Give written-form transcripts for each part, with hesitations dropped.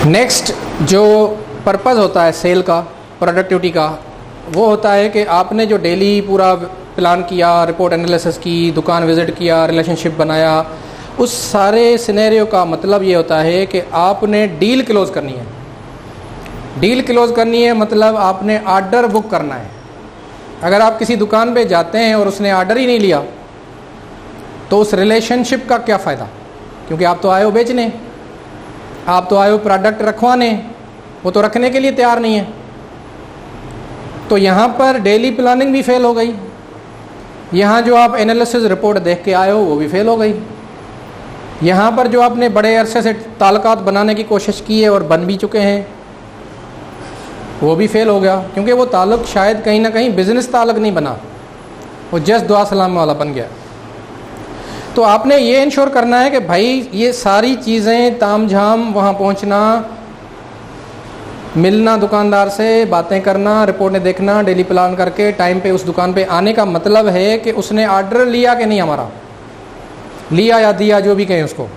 Next जो purpose होता है सेल का, प्रोडक्टिविटी का, वो होता है कि आपने जो डेली पूरा प्लान किया, रिपोर्ट एनालिसिस की, दुकान विज़िट किया, रिलेशनशिप बनाया, उस सारे सिनेरियो का मतलब ये होता है कि आपने डील क्लोज़ करनी है। डील क्लोज़ करनी है मतलब आपने आर्डर बुक करना है। अगर आप किसी दुकान पे जाते हैं और उसने आर्डर ही नहीं लिया तो उस रिलेशनशिप का क्या फ़ायदा, क्योंकि आप तो आए हो बेचने, आप तो आए हो प्रोडक्ट रखवाने, वो तो रखने के लिए तैयार नहीं है। तो यहाँ पर डेली प्लानिंग भी फेल हो गई, यहाँ जो आप एनालिसिस रिपोर्ट देख के आए हो वो भी फेल हो गई, यहाँ पर जो आपने बड़े अरसे से ताल्लुकात बनाने की कोशिश की है और बन भी चुके हैं वो भी फेल हो गया, क्योंकि वो ताल्लुक शायद कहीं ना कहीं बिज़नेस ताल्लुक नहीं बना, वो जस्ट दुआ सलाम वाला बन गया। तो आपने ये इंश्योर करना है कि भाई ये सारी चीज़ें, ताम झाम, वहाँ पहुँचना, मिलना दुकानदार से, बातें करना, रिपोर्टें देखना, डेली प्लान करके टाइम पे उस दुकान पे आने का मतलब है कि उसने आर्डर लिया कि नहीं, हमारा लिया या दिया जो भी कहें उसको,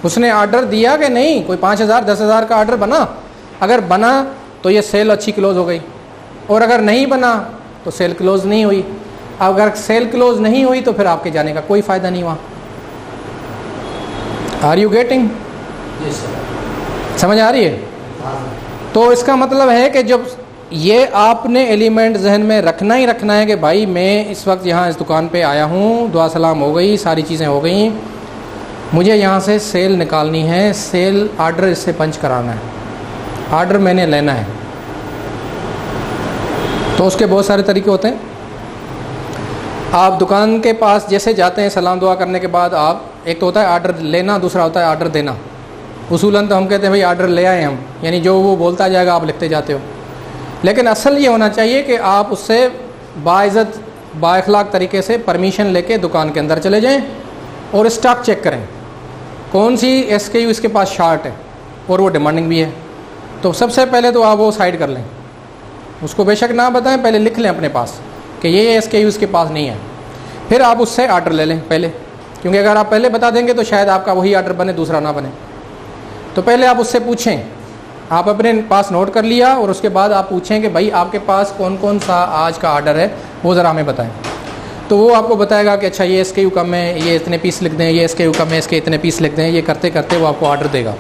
उसने आर्डर दिया कि नहीं। कोई 5,000 10,000 का आर्डर बना, अगर बना तो ये सेल अच्छी क्लोज़ हो गई, और अगर नहीं बना तो सेल क्लोज़ नहीं हुई। अगर सेल क्लोज़ नहीं हुई तो फिर आपके जाने का कोई फ़ायदा नहीं वहाँ। Are you getting? समझ आ रही है? तो इसका मतलब है कि जब ये आपने एलिमेंट जहन में रखना ही रखना है कि भाई मैं इस वक्त यहाँ इस दुकान पे आया हूँ, दुआ सलाम हो गई, सारी चीज़ें हो गई, मुझे यहाँ से सेल निकालनी है, सेल आर्डर इससे पंच कराना है, आर्डर मैंने लेना है। तो उसके बहुत सारे तरीके होते हैं। आप दुकान के पास जैसे जाते हैं सलाम दुआ करने के बाद, आप, एक तो होता है आर्डर लेना, दूसरा होता है आर्डर देना। उसूलन तो हम कहते हैं भाई आर्डर ले आए हम, यानी जो वो बोलता जाएगा आप लिखते जाते हो, लेकिन असल ये होना चाहिए कि आप उससे बाइज़्ज़त बाइखलाक तरीके से परमिशन लेके दुकान के अंदर चले जाएं और स्टॉक चेक करें कौन सी SKU इसके पास शार्ट है और वो डिमांडिंग भी है। तो सबसे पहले तो आप वो साइड कर लें, उसको बेशक ना बताएं, पहले लिख लें अपने पास कि ये SKU इसके पास नहीं है, फिर आप उससे आर्डर ले लें पहले, क्योंकि अगर आप पहले बता देंगे तो शायद आपका वही आर्डर बने, दूसरा ना बने। तो पहले आप उससे पूछें, आप अपने पास नोट कर लिया और उसके बाद आप पूछें कि भाई आपके पास कौन कौन सा आज का आर्डर है वो ज़रा हमें बताएं। तो वो आपको बताएगा कि अच्छा ये SKU कम है, ये इतने पीस लिख दें, ये SKU कम है, इसके इतने पीस लिख दें। ये करते करते वो आपको आर्डर देगा।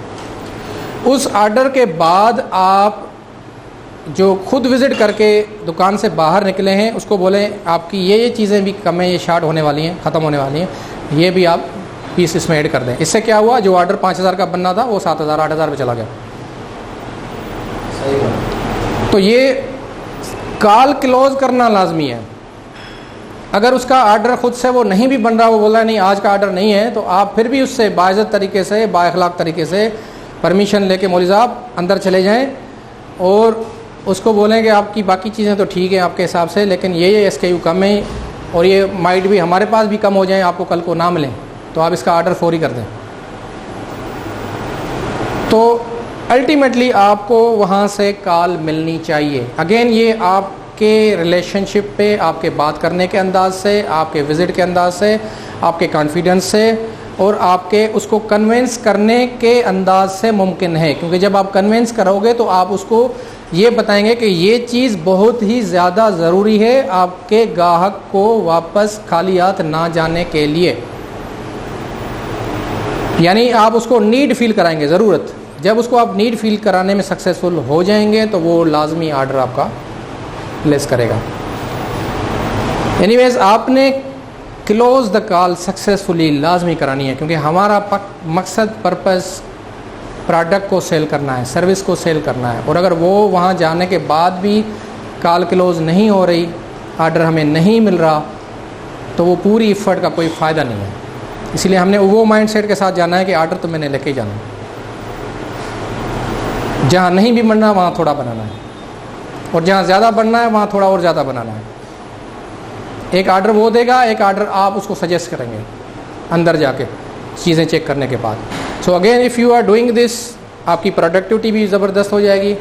उस आर्डर के बाद आप जो खुद विज़िट करके दुकान से बाहर निकले हैं उसको बोलें आपकी ये चीज़ें भी कम है, ये शार्ट होने वाली हैं, ख़त्म होने वाली हैं, ये भी आप पीस इसमें ऐड कर दें। इससे क्या हुआ, जो आर्डर 5,000 का बनना था वो 7,000 8,000 पे चला गया। तो ये कॉल क्लोज करना लाजमी है। अगर उसका आर्डर खुद से वो नहीं भी बन रहा, वो बोल रहा है नहीं आज का आर्डर नहीं है, तो आप फिर भी उससे बाइज़्ज़त तरीके से, बाइखलाक तरीके से परमिशन लेके मौलवी साहब अंदर चले जाएं और उसको बोलें कि आपकी बाकी चीज़ें तो ठीक है आपके हिसाब से, लेकिन ये SKU कम है और ये माइट भी हमारे पास भी कम हो जाए, आपको कल को ना मिलें, तो आप इसका आर्डर फौरी कर दें। तो अल्टीमेटली आपको वहाँ से कॉल मिलनी चाहिए। अगेन ये आपके रिलेशनशिप पे, आपके बात करने के अंदाज से, आपके विज़िट के अंदाज से, आपके कॉन्फिडेंस से और आपके उसको कन्विंस करने के अंदाज से मुमकिन है। क्योंकि जब आप कन्विंस करोगे तो आप उसको ये बताएंगे कि ये चीज़ बहुत ही ज़्यादा ज़रूरी है आपके ग्राहक को वापस खाली हाथ ना जाने के लिए, यानी आप उसको नीड फील कराएंगे, ज़रूरत। जब उसको आप नीड फील कराने में सक्सेसफुल हो जाएंगे तो वो लाजमी आर्डर आपका प्लेस करेगा। एनीवेज, आपने क्लोज द कॉल सक्सेसफुली लाजमी करानी है, क्योंकि हमारा मकसद, पर्पस प्रोडक्ट को सेल करना है, सर्विस को सेल करना है। और अगर वो वहाँ जाने के बाद भी कॉल क्लोज नहीं हो रही, आर्डर हमें नहीं मिल रहा, तो वो पूरी इफ़र्ट का कोई फ़ायदा नहीं है। इसलिए हमने वो माइंडसेट के साथ जाना है कि आर्डर तो मैंने लेके ही जाना है, जहाँ नहीं भी बनना वहाँ थोड़ा बनाना है, और जहाँ ज़्यादा बनना है वहाँ थोड़ा और ज़्यादा बनाना है। एक आर्डर वो देगा, एक आर्डर आप उसको सजेस्ट करेंगे अंदर जाके चीज़ें चेक करने के बाद। So again if you are doing this, आपकी प्रोडक्टिविटी भी ज़बरदस्त हो जाएगी,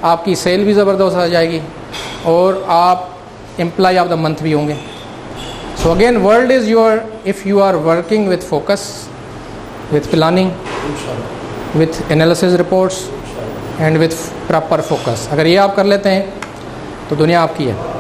आपकी सेल भी ज़बरदस्त हो जाएगी और आप एम्प्लॉय ऑफ द मंथ भी होंगे। So again world is your if you are working with focus, with planning, with analysis reports, and with proper focus. अगर ये आप कर लेते हैं तो दुनिया आपकी है।